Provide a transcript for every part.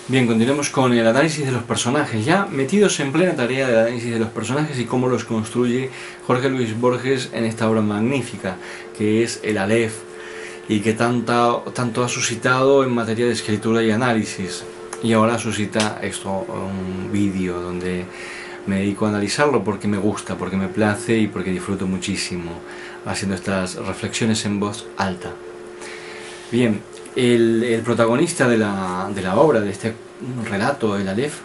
Bien, continuemos con el análisis de los personajes, ya metidos en plena tarea del análisis de los personajes y cómo los construye Jorge Luis Borges en esta obra magnífica, que es el Aleph, y que tanto ha suscitado en materia de escritura y análisis. Y ahora suscita esto, un vídeo donde me dedico a analizarlo porque me gusta, porque me place y porque disfruto muchísimo haciendo estas reflexiones en voz alta. Bien, el protagonista de la obra, de este relato, el Aleph,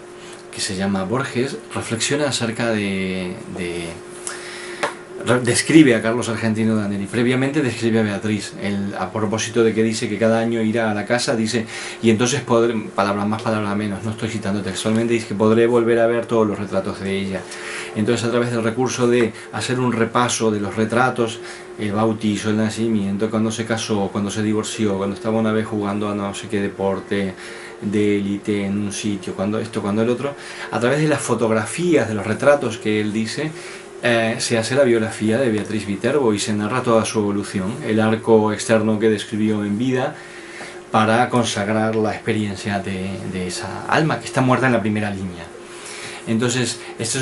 que se llama Borges, reflexiona acerca describe a Carlos Argentino Daneri. Previamente describe a Beatriz, a propósito de que dice que cada año irá a la casa, dice, y entonces podré, palabras más, palabras menos, no estoy citando textualmente, dice que podré volver a ver todos los retratos de ella. Entonces, a través del recurso de hacer un repaso de los retratos, el bautizo, el nacimiento, cuando se casó, cuando se divorció, cuando estaba una vez jugando a no sé qué deporte de élite en un sitio, cuando esto, cuando el otro, a través de las fotografías, de los retratos que él dice, se hace la biografía de Beatriz Viterbo y se narra toda su evolución, el arco externo que describió en vida para consagrar la experiencia de esa alma que está muerta en la primera línea. Entonces, este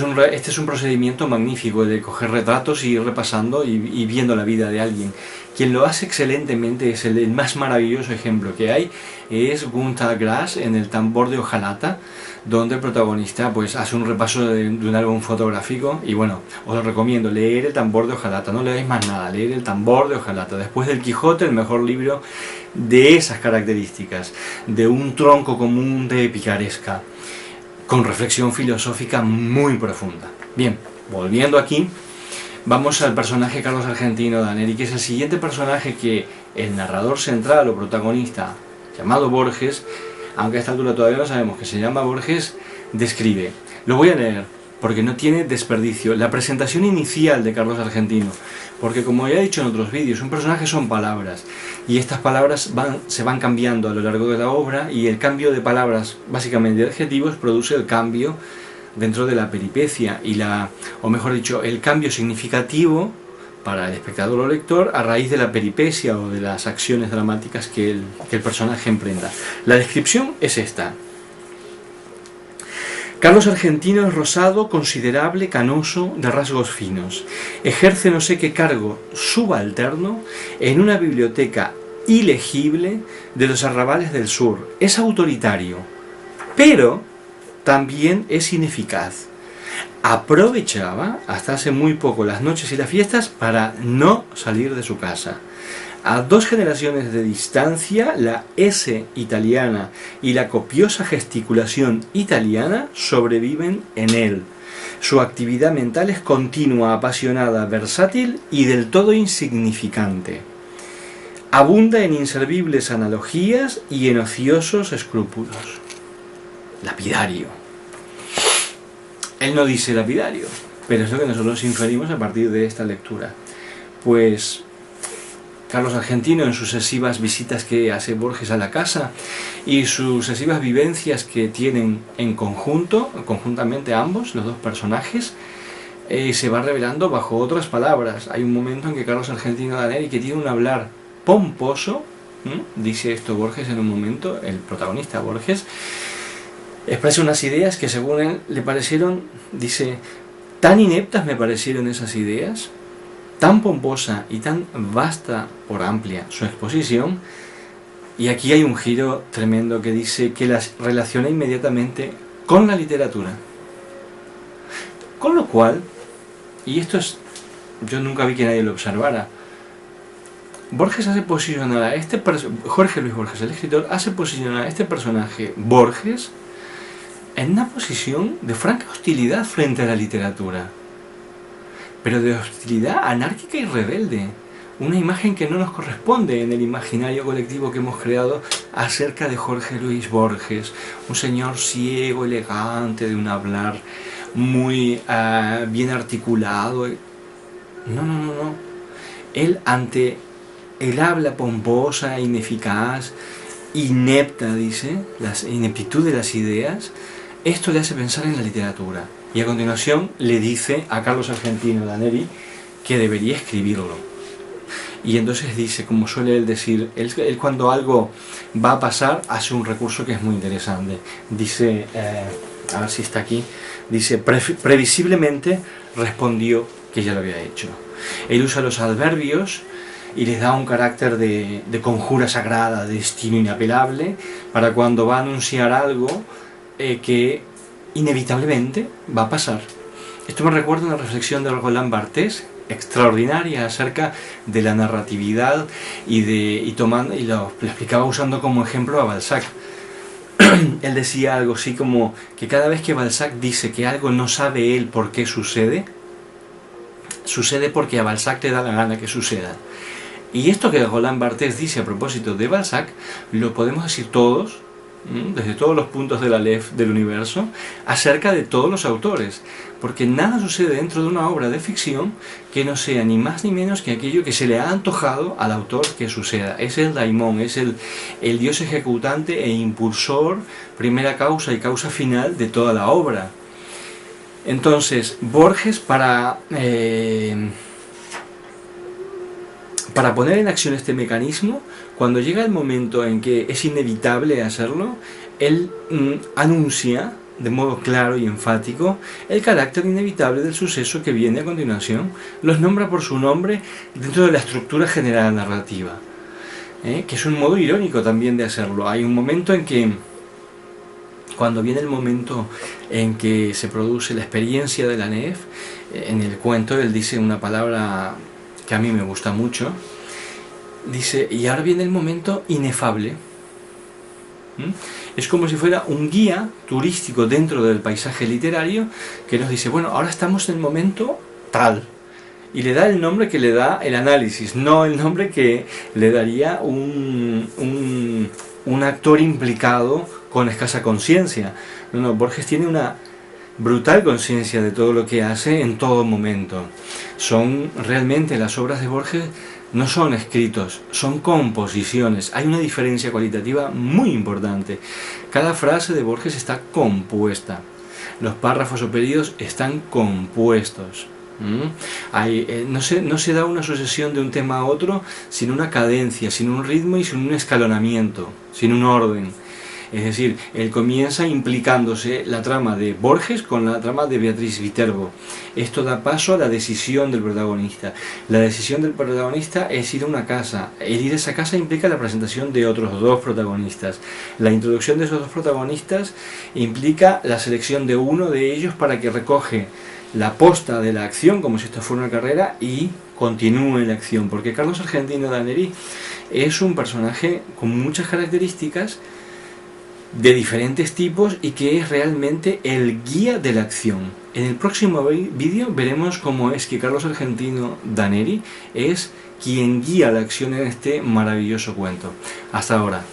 es un procedimiento magnífico de coger retratos y ir repasando y viendo la vida de alguien. Quien lo hace excelentemente, es el más maravilloso ejemplo que hay, es Günter Grass en El tambor de hojalata, donde el protagonista pues hace un repaso de un álbum fotográfico. Y bueno, os recomiendo leer El tambor de hojalata, no leáis más nada, leer El tambor de hojalata. Después del Quijote, el mejor libro de esas características, de un tronco común de picaresca, con reflexión filosófica muy profunda. Bien, volviendo aquí, vamos al personaje Carlos Argentino Daneri, que es el siguiente personaje que el narrador central o protagonista, llamado Borges, aunque a esta altura todavía no sabemos que se llama Borges, describe. Lo voy a leer porque no tiene desperdicio. La presentación inicial de Carlos Argentino, porque como ya he dicho en otros vídeos, un personaje son palabras, y estas palabras se van cambiando a lo largo de la obra, y el cambio de palabras, básicamente de adjetivos, produce el cambio dentro de la peripecia, o mejor dicho, el cambio significativo para el espectador o lector a raíz de la peripecia o de las acciones dramáticas que el personaje emprenda. La descripción es esta. Carlos Argentino es rosado, considerable, canoso, de rasgos finos. Ejerce no sé qué cargo subalterno en una biblioteca ilegible de los arrabales del sur. Es autoritario, pero también es ineficaz. Aprovechaba hasta hace muy poco las noches y las fiestas para no salir de su casa. A 2 generaciones de distancia, la S italiana y la copiosa gesticulación italiana sobreviven en él. Su actividad mental es continua, apasionada, versátil y del todo insignificante. Abunda en inservibles analogías y en ociosos escrúpulos. Lapidario. Él no dice lapidario, pero es lo que nosotros inferimos a partir de esta lectura. Pues Carlos Argentino, en sucesivas visitas que hace Borges a la casa y sucesivas vivencias que tienen conjuntamente ambos, los dos personajes, se va revelando bajo otras palabras. Hay un momento en que Carlos Argentino Daneri, que tiene un hablar pomposo, dice esto Borges en un momento, el protagonista Borges, expresa unas ideas que según él le parecieron, dice, tan ineptas me parecieron esas ideas, tan pomposa y tan vasta por amplia su exposición, y aquí hay un giro tremendo que dice que las relaciona inmediatamente con la literatura. Con lo cual, y esto es, yo nunca vi que nadie lo observara, Borges hace posicionar a Jorge Luis Borges, el escritor, hace posicionar a este personaje Borges en una posición de franca hostilidad frente a la literatura, pero de hostilidad anárquica y rebelde, una imagen que no nos corresponde en el imaginario colectivo que hemos creado acerca de Jorge Luis Borges, un señor ciego, elegante, de un hablar muy bien articulado. No. Él, ante el habla pomposa, ineficaz, inepta, dice, la ineptitud de las ideas, esto le hace pensar en la literatura. Y a continuación le dice a Carlos Argentino Daneri que debería escribirlo. Y entonces dice, como suele él decir, él cuando algo va a pasar hace un recurso que es muy interesante. Dice, a ver si está aquí, dice, previsiblemente respondió que ya lo había hecho. Él usa los adverbios y les da un carácter de conjura sagrada, de destino inapelable, para cuando va a anunciar algo que inevitablemente va a pasar. Esto me recuerda una reflexión de Roland Barthes extraordinaria acerca de la narratividad y lo explicaba usando como ejemplo a Balzac. Él decía algo así como que cada vez que Balzac dice que algo no sabe él por qué sucede, sucede porque a Balzac le da la gana que suceda. Y esto que Roland Barthes dice a propósito de Balzac, lo podemos decir todos, desde todos los puntos de la LEF del universo, acerca de todos los autores, porque nada sucede dentro de una obra de ficción que no sea ni más ni menos que aquello que se le ha antojado al autor que suceda. Es el daimon, es el dios ejecutante e impulsor, primera causa y causa final de toda la obra. Entonces, Borges, para poner en acción este mecanismo, cuando llega el momento en que es inevitable hacerlo, él anuncia de modo claro y enfático el carácter inevitable del suceso que viene a continuación, los nombra por su nombre dentro de la estructura general narrativa, que es un modo irónico también de hacerlo. Hay un momento en que, cuando viene el momento en que se produce la experiencia de la NEF, en el cuento él dice una palabra que a mí me gusta mucho, dice, y ahora viene el momento inefable. Es como si fuera un guía turístico dentro del paisaje literario que nos dice, bueno, ahora estamos en el momento tal, y le da el nombre que le da el análisis, no el nombre que le daría un actor implicado con escasa conciencia. No, Borges tiene una brutal conciencia de todo lo que hace en todo momento. Son realmente, las obras de Borges no son escritos, son composiciones. Hay una diferencia cualitativa muy importante. Cada frase de Borges está compuesta. Los párrafos o periodos están compuestos. No se da una sucesión de un tema a otro sin una cadencia, sin un ritmo y sin un escalonamiento, sin un orden. Es decir, él comienza implicándose la trama de Borges con la trama de Beatriz Viterbo. Esto da paso a la decisión del protagonista. La decisión del protagonista es ir a una casa. El ir a esa casa implica la presentación de otros dos protagonistas. La introducción de esos dos protagonistas implica la selección de uno de ellos para que recoge la posta de la acción, como si esto fuera una carrera, y continúe la acción. Porque Carlos Argentino Daneri es un personaje con muchas características de diferentes tipos y que es realmente el guía de la acción. En el próximo vídeo veremos cómo es que Carlos Argentino Daneri es quien guía la acción en este maravilloso cuento. Hasta ahora.